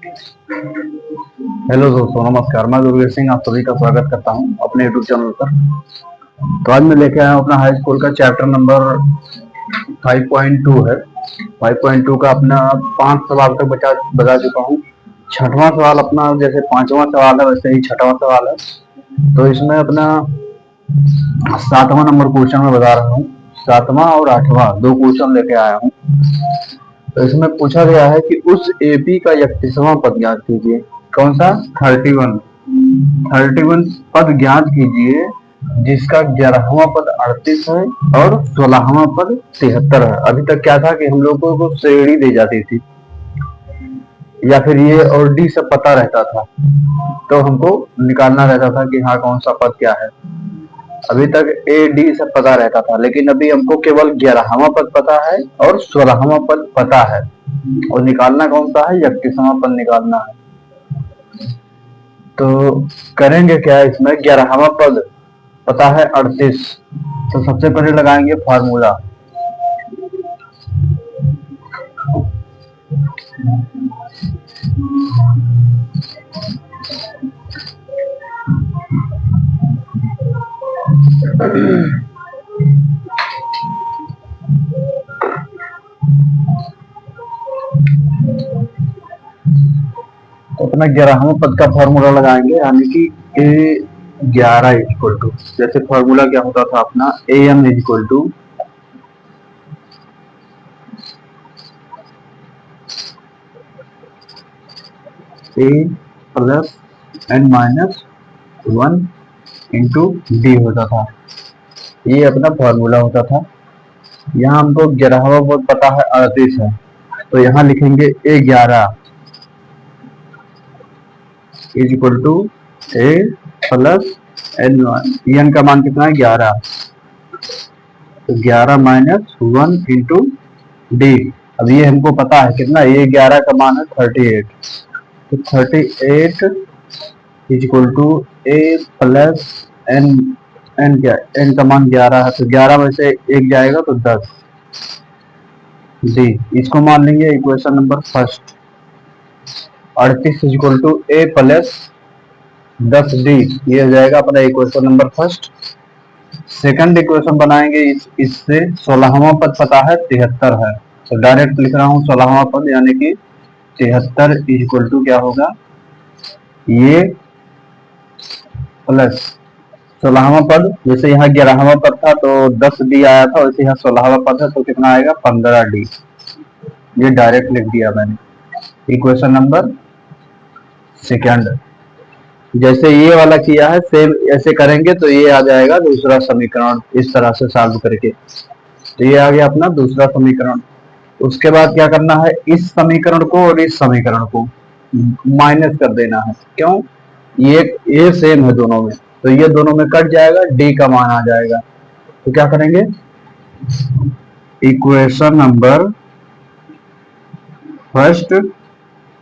Hello दोस्तों, नमस्कार। मैं दुर्गेश सिंह आप सभी का स्वागत करता हूं अपने यूट्यूब चैनल पर। तो आज मैं लेके आया हूं अपना हाई स्कूल का चैप्टर नंबर 5.2 है। 5.2 का अपना 5 सवाल तक बता चुका हूं। छठवां सवाल अपना, जैसे पांचवा सवाल है वैसे ही छठवां सवाल है। तो इसमें अपना 7वां नंबर क्वेश्चन में बता रहा हूँ। 7वां और 8वां दो क्वेश्चन लेके आया हूँ। तो इसमें पूछा गया है कि उस एपी का 31वां पद ज्ञात कीजिए। कौन सा? 31 पद ज्ञात कीजिए जिसका 11वां पद 38 है और 16वां पद 73 है। अभी तक क्या था कि हम लोगों को श्रेणी दी जाती थी या फिर ये और डी सब पता रहता था, तो हमको निकालना रहता था कि हाँ कौन सा पद क्या है। अभी तक ए डी सब पता रहता था, लेकिन अभी हमको केवल 11वां पद पता है और 16वां पद पता है, और निकालना कौन सा है? 31वां पद निकालना है। तो करेंगे क्या इसमें? 11वां पद पता है 38, तो सबसे पहले लगाएंगे फार्मूला। तो अपना 11वां पद का फॉर्मूला लगाएंगे, यानी कि ए 11 इक्वल टू, जैसे फॉर्मूला क्या होता था अपना, A M equal to A plus N minus 1 into D होता था। ये अपना फॉर्मूला होता था। यहाँ हमको 11वां पद पता है 38 है, तो यहाँ लिखेंगे A 11 is equal to A plus N का मान कितना है? 11। तो 11 माइनस 1 इंटू डी। अब ये हमको पता है कितना, ये 11 का मान है 38। तो 38 is equal to A plus N. N क्या? एन का मान 11 है, तो 11 में से एक जाएगा तो 10 डी। इसको मान लेंगे equation number first. 38 is equal to A plus 10 D, ये हो जाएगा अपना equation number first. Second equation बनाएंगे इससे 16वां पद पता है 73 है, तो डायरेक्ट लिख रहा हूँ 16वां पद, यानी कि 73 इज इक्वल टू क्या होगा? ये प्लस 16वां पद, जैसे यहाँ 11वां पद था तो 10 डी आया था, वैसे यहाँ 16वां पद है तो कितना आएगा? 15 डी। ये डायरेक्ट लिख दिया मैंने इक्वेशन नंबर सेकंड। जैसे ये वाला किया है सेम ऐसे करेंगे तो ये आ जाएगा दूसरा समीकरण, इस तरह से सॉल्व करके। तो ये आ गया अपना दूसरा समीकरण। उसके बाद क्या करना है? इस समीकरण को और इस समीकरण को माइनस कर देना है। क्यों? ये सेम है दोनों में, तो ये दोनों में कट जाएगा, डी का मान आ जाएगा। तो क्या करेंगे? इक्वेशन नंबर फर्स्ट,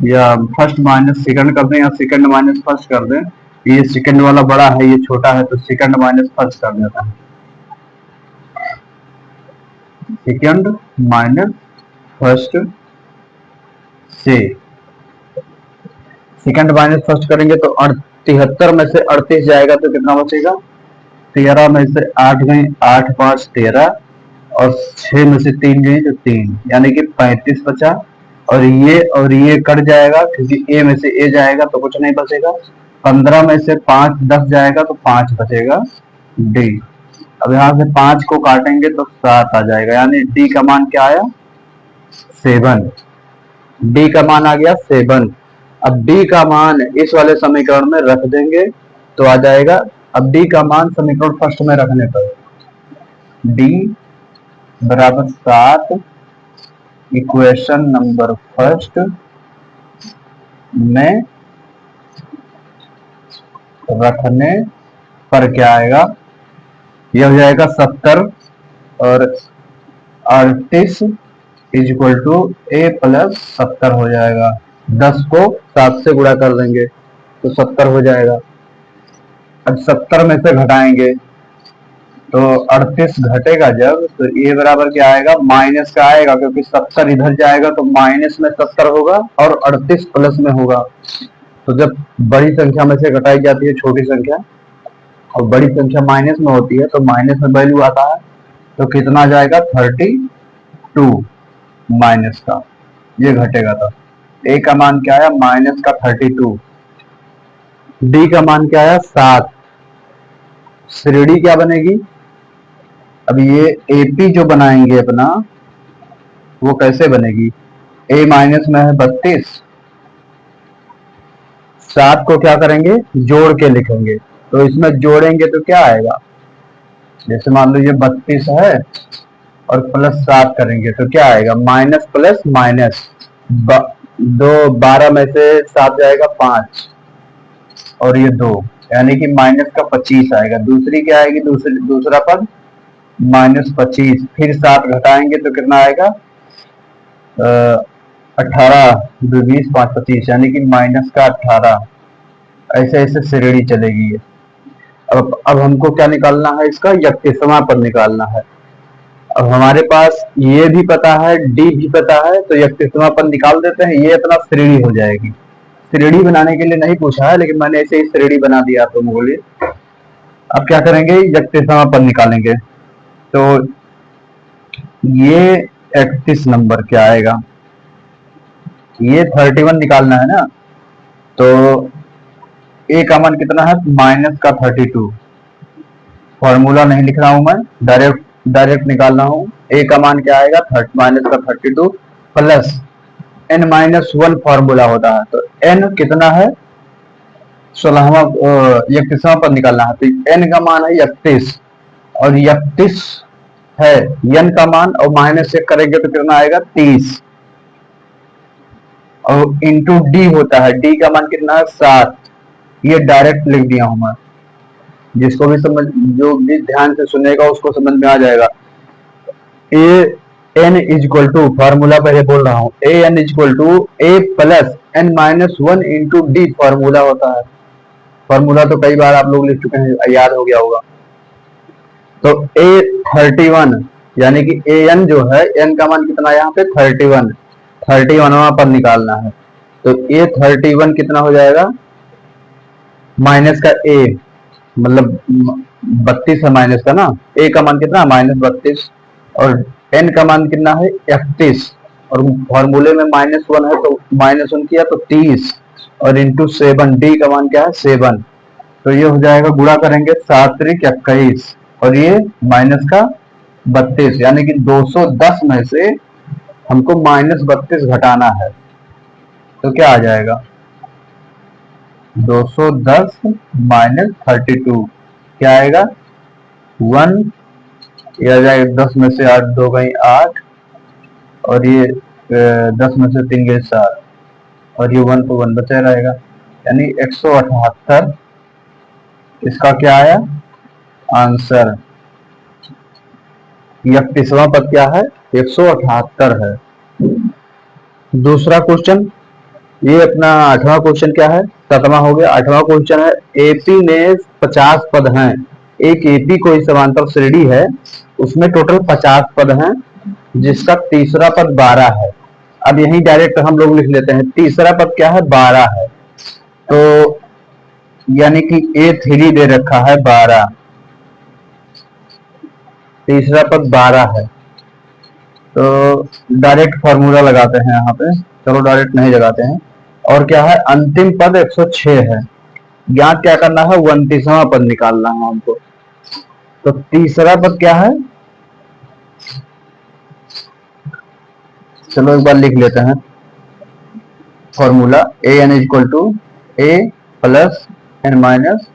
या फर्स्ट माइनस सेकंड कर दें, या सेकंड माइनस फर्स्ट कर दें। ये सेकंड वाला बड़ा है, ये छोटा है, तो सेकंड माइनस फर्स्ट कर देता है। सेकंड माइनस फर्स्ट से सेकंड माइनस फर्स्ट करेंगे तो 73 में से 38 जाएगा तो कितना बचेगा? 13 में से 8 गए, 8 5 13, और 6 में से 3 गए तो 3, यानी कि 35 बचा। और ये कट जाएगा क्योंकि ए में से ए जाएगा तो कुछ नहीं बचेगा। 15 में से 5 10 जाएगा तो 5 बचेगा डी। अब यहाँ से 5 को काटेंगे तो 7 आ जाएगा, यानी डी का मान क्या आया? 7। डी का मान आ गया 7। अब डी का मान इस वाले समीकरण में रख देंगे तो आ जाएगा। अब डी का मान समीकरण फर्स्ट में रखने पर डी बराबर 7 इक्वेशन नंबर फर्स्ट में रखने पर क्या आएगा? यह हो जाएगा 70 और 38 is equal to A plus 70 हो जाएगा। 10 को 7 से गुणा कर देंगे तो 70 हो जाएगा। अब 70 में से घटाएंगे तो 38 घटेगा जब, तो ए बराबर क्या आएगा, माइनस का आएगा, क्योंकि 70 इधर जाएगा तो माइनस में 70 होगा और 38 प्लस में होगा। तो जब बड़ी संख्या में से घटाई जाती है छोटी संख्या और बड़ी संख्या माइनस में होती है तो माइनस में वैल्यू आता है, तो कितना जाएगा, 32 माइनस का, ये घटेगा। तो ए का मान क्या आया, माइनस का 32, डी का मान क्या आया, 7। श्रेणी क्या बनेगी, अब ये एपी जो बनाएंगे अपना, वो कैसे बनेगी, ए माइनस में है 32, 7 को क्या करेंगे, जोड़ के लिखेंगे। तो इसमें जोड़ेंगे तो क्या आएगा, जैसे मान लो ये 32 है और प्लस 7 करेंगे तो क्या आएगा, माइनस प्लस माइनस, 12 में से 7 जाएगा 5 और ये 2, यानी कि माइनस का 25 आएगा। दूसरी क्या आएगी, दूसरा पद माइनस 25, फिर 7 घटाएंगे तो कितना आएगा, 18, 2 20, 5 25, यानी कि माइनस का 18। ऐसे ऐसे श्रेणी चलेगी ये। अब हमको क्या निकालना है, इसका यक्तिसमा पद निकालना है। अब हमारे पास ये भी पता है, डी भी पता है, तो यक्तिसमा पद निकाल देते हैं, ये अपना श्रेणी हो जाएगी। श्रेणी बनाने के लिए नहीं पूछा है, लेकिन मैंने ऐसे ही श्रेणी बना दिया, तो बोलिए अब क्या करेंगे, यक्तिसमा पद निकालेंगे। तो ये 31 नंबर क्या आएगा, ये 31 निकालना है ना, तो ए का मान कितना है, माइनस का 32। फॉर्मूला नहीं लिख रहा हूं मैं, डायरेक्ट निकालना हूं। ए का मान क्या आएगा, माइनस का 32 प्लस n माइनस 1 फॉर्मूला होता है, तो n कितना है, 16वां 31वां पद निकालना है, तो n का मान है 31 और 31 है n का मान, और माइनस 1 करेंगे तो कितना आएगा, 30 और इंटू डी होता है, डी का मान कितना है, 7। ये डायरेक्ट लिख दिया हूं मैं, जिसको भी समझ, जो भी ध्यान से सुनेगा उसको समझ में आ जाएगा। A N is equal to, formula पहले बोल रहा हूं, A N is equal to A plus N minus 1 into D formula होता है। फॉर्मूला तो कई बार आप लोग लिख चुके हैं, याद हो गया होगा। तो ए 31, यानी कि ए एन जो है, एन का मान कितना है यहाँ पे, 31, 31वां पद निकालना है। तो ए 31 कितना हो जाएगा, माइनस का ए, मतलब 32 है माइनस का ना, ए का मान कितना, माइनस 32, और एन का मान कितना है, 31, और फॉर्मूले में माइनस 1 है तो माइनस 1 किया तो 30, और इंटू 7, डी का मान क्या है, 7। तो ये हो जाएगा, गुणा करेंगे 7 त्रिक 21, और ये माइनस का 32, यानी कि 210 में से हमको माइनस 32 घटाना है, तो क्या आ जाएगा, 210 माइनस 32 क्या आएगा, 1, ये आ जाएगा 10 में से 8 2 गई 8, और ये 10 में से 3 गए 7, और ये 1 तो 1 बचा रहेगा, यानी 178 इसका क्या आया आंसर। 31वां पद क्या है, 178 है। दूसरा क्वेश्चन, ये अपना 8वां क्वेश्चन क्या है, 7वां हो गया। 8वां क्वेश्चन है, एपी में 50 पद हैं, एक एपी कोई समांतर श्रेणी है, उसमें टोटल 50 पद हैं, जिसका तीसरा पद 12 है। अब यही डायरेक्ट हम लोग लिख लेते हैं, तीसरा पद क्या है, 12 है, तो यानी कि A3 दे रखा है 12, तीसरा पद 12 है, तो डायरेक्ट फॉर्मूला लगाते हैं यहाँ पे, चलो डायरेक्ट नहीं लगाते हैं। और क्या है, अंतिम पद 106 है, ज्ञात क्या करना है, 29वां पद निकालना है हमको। तो तीसरा पद क्या है, चलो एक बार लिख लेते हैं formula, A N equal to A plus N minus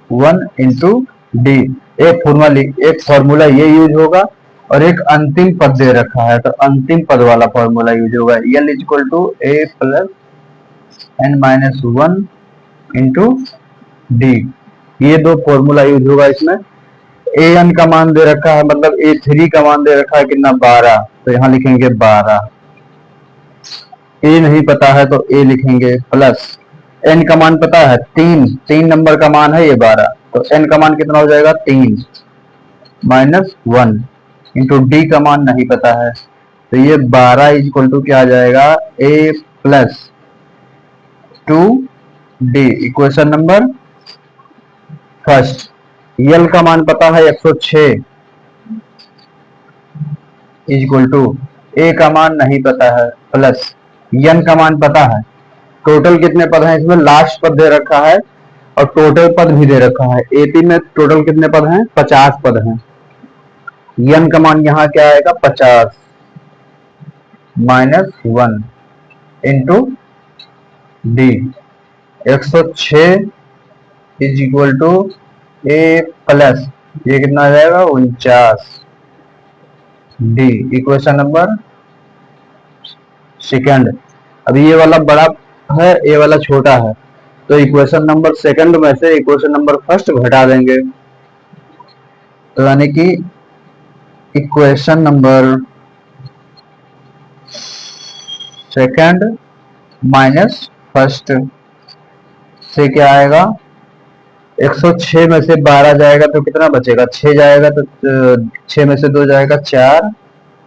1 into D. एक फॉर्मूला ये यूज होगा और एक अंतिम पद दे रखा है, तो अंतिम पद वाला फॉर्मूला यूज होगा, L equal to A plus N minus 1 into D. ये दो फॉर्मूला यूज होगा इसमें। ए एन का मान दे रखा है, मतलब A3 का मान दे रखा है कितना, 12, तो यहां लिखेंगे 12। ए नहीं पता है तो ए लिखेंगे, प्लस एन का मान पता है 3 नंबर का मान है ये 12, तो एन का मान कितना हो जाएगा, 3। -1 इंटू डी का मान नहीं पता है, तो ये 12 इज इक्वल टू क्या आ जाएगा, a plus 2d। Equation number first. यल का मान पता है 106 इज इक्वल टू ए का मान नहीं पता है प्लस यन का मान पता है। टोटल कितने पद हैं इसमें, लास्ट पद दे रखा है और टोटल पद भी दे रखा है। एपी में टोटल कितने पद हैं, 50 पद हैं। यन का मान यहाँ क्या आएगा, 50 -1 into D. 106 is equal to A plus ये कितना आ जाएगा, 49 डी। Equation number second. अभी ये वाला बड़ा है, ये वाला छोटा है, तो इक्वेशन नंबर सेकंड में से इक्वेशन नंबर फर्स्ट घटा देंगे, तो यानी कि equation number second minus first से क्या आएगा, 106 में से 12 जाएगा तो कितना बचेगा, 6 जाएगा, तो 6 में से 2 जाएगा 4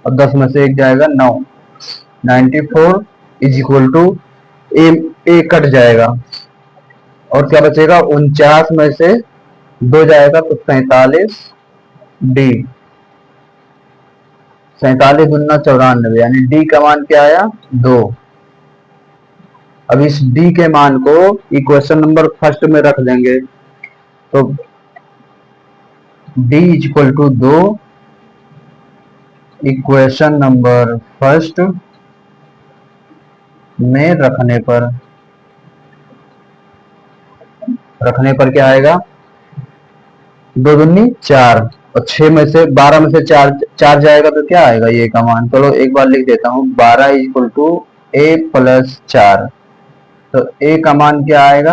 और 10 में से 1 जाएगा 9। 94 is equal to A cut जाएगा और क्या बचेगा, 49 में से 2 जाएगा तो 47 डी। 47 गुना 94 यानी डी का मान क्या आया, 2। अब इस डी के मान को इक्वेशन नंबर फर्स्ट में रख देंगे, तो D is equal to 2 equation number first में रखने पर क्या आएगा, 2 दूनी 4 और 6 में से 12 में से 4 जाएगा तो क्या आएगा, ये का मान। चलो एक बार लिख देता हूँ, 12 is equal to A plus 4, तो ए का मान क्या आएगा,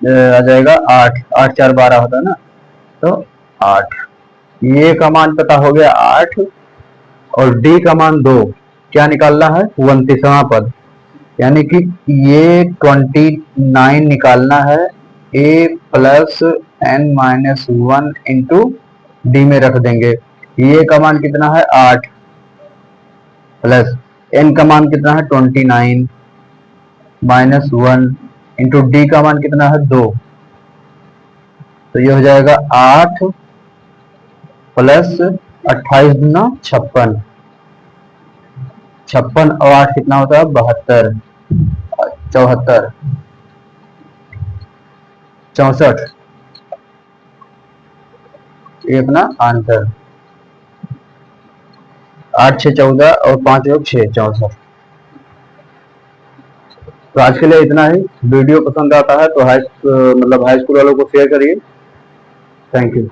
आ जाएगा 8। 8 4 12 होता है ना, तो 8। ये का मान पता हो गया 8 और डी का मान 2। क्या निकालना है, 29वां पद, यानी कि ये 29 निकालना है। A plus N minus 1 into D में रख देंगे। ये का मान कितना है, 8 प्लस एन का मान कितना है, 29 माइनस 1 इंटू डी का मान कितना है, 2। तो ये हो जाएगा 8 प्लस 28 गुना 56। 56 और 8 कितना होता है, 72 74 64। ये अपना आंसर 8 6 14 और 5 योग 6 64। तो आज के लिए इतना ही। वीडियो पसंद आता है तो हाई स्कूल वालों को शेयर करिए। Thank you.